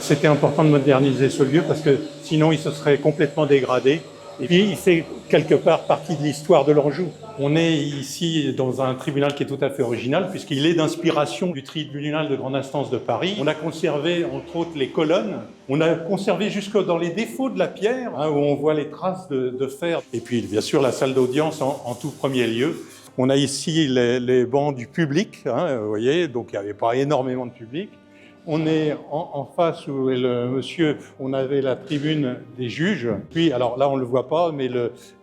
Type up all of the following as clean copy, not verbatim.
C'était important de moderniser ce lieu parce que sinon il se serait complètement dégradé. Et puis, c'est quelque part partie de l'histoire de l'Anjou. On est ici dans un tribunal qui est tout à fait original, puisqu'il est d'inspiration du tribunal de grande instance de Paris. On a conservé, entre autres, les colonnes. On a conservé jusque dans les défauts de la pierre, où on voit les traces de fer. Et puis, bien sûr, la salle d'audience en tout premier lieu. On a ici les bancs du public, vous voyez, donc il n'y avait pas énormément de public. On est en face où est le monsieur, on avait la tribune des juges. Puis, alors là, on ne le voit pas, mais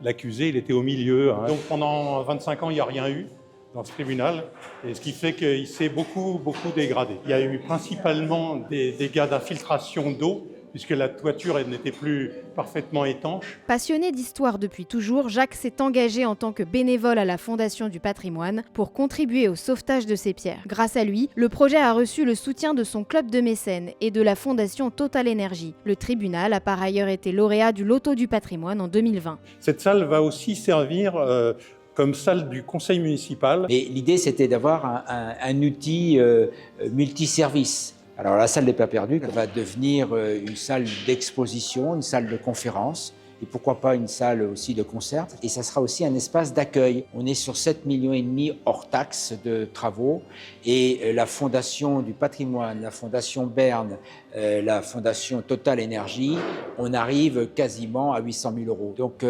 l'accusé, il était au milieu. Donc pendant 25 ans, il n'y a rien eu dans ce tribunal, et ce qui fait qu'il s'est beaucoup dégradé. Il y a eu principalement des dégâts d'infiltration d'eau, puisque la toiture n'était plus parfaitement étanche. Passionné d'histoire depuis toujours, Jacques s'est engagé en tant que bénévole à la Fondation du patrimoine pour contribuer au sauvetage de ces pierres. Grâce à lui, le projet a reçu le soutien de son club de mécènes et de la Fondation Total Énergie. Le tribunal a par ailleurs été lauréat du Loto du patrimoine en 2020. Cette salle va aussi servir comme salle du conseil municipal. Mais l'idée, c'était d'avoir un outil multiservice. Alors la salle des pas perdus va devenir une salle d'exposition, une salle de conférence et pourquoi pas une salle aussi de concert. Et ça sera aussi un espace d'accueil. On est sur 7,5 millions hors taxes de travaux et la Fondation du patrimoine, la Fondation Berne, la Fondation Total Énergie, on arrive quasiment à 800 000 €. Donc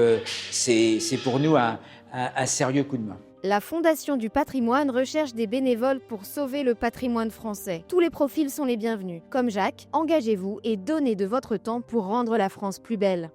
c'est pour nous un sérieux coup de main. La Fondation du patrimoine recherche des bénévoles pour sauver le patrimoine français. Tous les profils sont les bienvenus. Comme Jacques, engagez-vous et donnez de votre temps pour rendre la France plus belle.